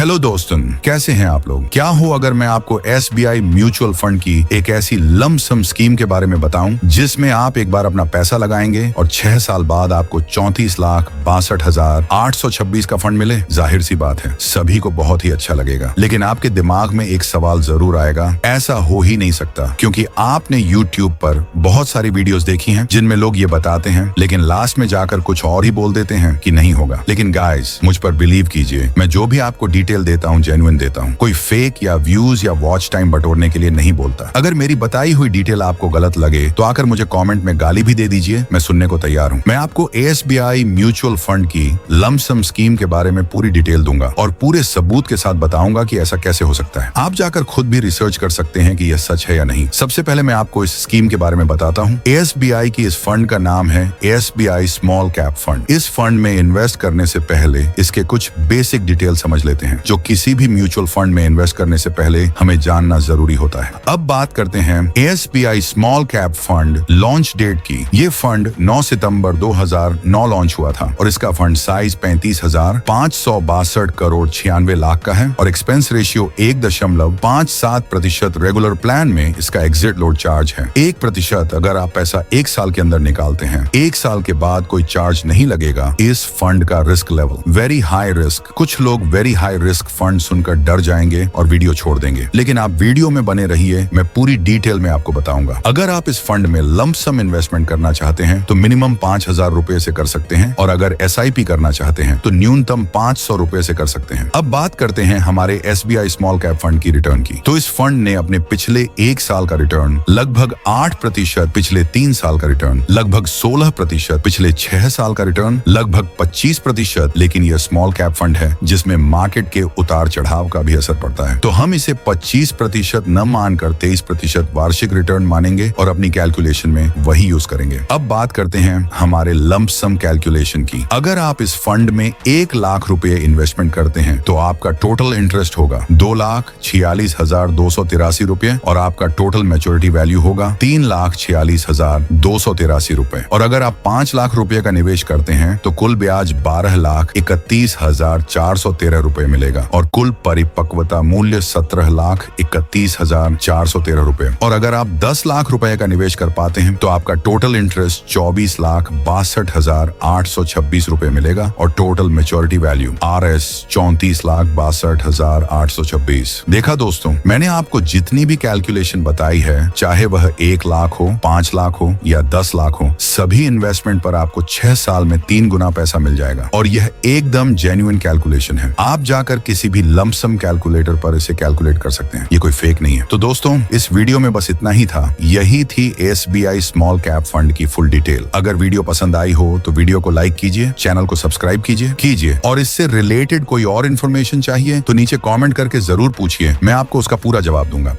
Hello दोस्तों, कैसे हैं आप लोग। क्या हो अगर मैं आपको SBI म्यूचुअल फंड की एक ऐसी लंप सम स्कीम के बारे में बताऊं जिसमें आप एक बार अपना पैसा लगाएंगे और 6 साल बाद आपको 34,62,826 का फंड मिले। जाहिर सी बात है, सभी को बहुत ही अच्छा लगेगा। लेकिन आपके दिमाग में एक सवाल जरूर आएगा, ऐसा हो ही नहीं सकता, क्योंकि आपने YouTube पर बहुत सारी वीडियोस देखी हैं जिनमें लोग ये बताते हैं, लेकिन लास्ट में जाकर कुछ और ही बोल देते हैं कि नहीं होगा। लेकिन गाइस, मुझ पर बिलीव कीजिए, मैं जो भी आपको डिटेल देता हूँ जेन्युइन देता हूँ। कोई फेक या व्यूज या वॉच टाइम बटोरने के लिए नहीं बोलता। अगर मेरी बताई हुई डिटेल आपको गलत लगे तो आकर मुझे कमेंट में गाली भी दे दीजिए, मैं सुनने को तैयार हूँ। मैं आपको SBI म्यूचुअल फंड की लंप सम स्कीम के बारे में पूरी डिटेल दूंगा और पूरे सबूत के साथ बताऊंगा कि ऐसा कैसे हो सकता है। आप जाकर खुद भी रिसर्च कर सकते हैं कि यह सच है या नहीं। सबसे पहले मैं आपको इस स्कीम के बारे में बताता हूँ। SBI की इस फंड का नाम है SBI स्मॉल कैप फंड। इस फंड में इन्वेस्ट करने से पहले इसके कुछ बेसिक डिटेल समझ लेते हैं जो किसी भी म्यूचुअल फंड में इन्वेस्ट करने से पहले हमें जानना जरूरी होता है। अब बात करते हैं SBI small cap fund launch date की। ये फंड 9 सितंबर 2009 लॉन्च हुआ था और इसका फंड साइज 35,562 करोड़ 96 लाख का है और एक्सपेंस रेशियो 1.57% रेगुलर प्लान में इसका एग्जिट लोड चार्ज है। 1% अगर आप पैसा 1 साल के अंदर निकालते हैं, 1 साल के बाद कोई चार्ज नहीं लगेगा। इस फंड का risk level very high risk. कुछ लोग वेरी हाई रिस्क फंड सुनकर डर जाएंगे और वीडियो छोड़ देंगे, लेकिन आप वीडियो में बने रहिए, मैं पूरी डिटेल में आपको बताऊंगा। अगर आप इस फंड में लंप सम इन्वेस्टमेंट करना चाहते हैं तो मिनिमम 5,000 रुपए से कर सकते हैं और अगर SIP करना चाहते हैं तो न्यूनतम 500 रुपए से कर सकते हैं। अब बात करते हैं हमारे SBI स्मॉल कैप फंड की रिटर्न की। तो इस फंड ने अपने पिछले 1 साल का रिटर्न लगभग 8%, पिछले 3 साल का रिटर्न लगभग 16%, पिछले 6 साल का रिटर्न लगभग 25%। लेकिन यह स्मॉल कैप फंड है जिसमें मार्केट के उतार चढ़ाव का भी असर पड़ता है, तो हम इसे 25% न मानकर 23% वार्षिक रिटर्न मानेंगे और अपनी कैलकुलेशन में वही यूज करेंगे। अब बात करते हैं हमारे लंप सम कैलकुलेशन की। अगर आप इस फंड में 1 लाख रुपए इन्वेस्टमेंट करते हैं तो आपका टोटल इंटरेस्ट होगा 2,46,283 रुपए और आपका टोटल मैच्योरिटी वैल्यू होगा 3,46,283 रुपए। और अगर आप 5 लाख रुपए का निवेश करते हैं तो कुल ब्याज 12,31,413 रुपए मिलेगा और कुल परिपक्वता मूल्य 17,31,413 रुपए। और अगर आप 10 लाख रुपए का निवेश कर पाते हैं तो आपका टोटल इंटरेस्ट 24,62,826 रुपए मिलेगा और टोटल मैच्योरिटी वैल्यू RS 34,62,826। देखा दोस्तों, मैंने आपको जितनी भी कैलकुलेशन बताई है, चाहे वह 1 लाख हो, 5 लाख हो या 10 लाख हो, सभी इन्वेस्टमेंट पर आपको 6 साल में 3 गुना पैसा मिल जाएगा और यह एकदम जेन्युइन कैलकुलेशन है। आप जाकर किसी भी लंप सम कैलकुलेटर पर इसे कैलकुलेट कर सकते हैं, ये कोई फेक नहीं है। तो दोस्तों, इस वीडियो में बस इतना ही था। यही थी SBI स्मॉल कैप फंड की फुल डिटेल। अगर वीडियो पसंद आई हो तो वीडियो को लाइक कीजिए, चैनल को सब्सक्राइब कीजिए और इससे रिलेटेड कोई और इन्फॉर्मेशन चाहिए तो नीचे कमेंट करके जरूर पूछिए, मैं आपको उसका पूरा जवाब दूंगा।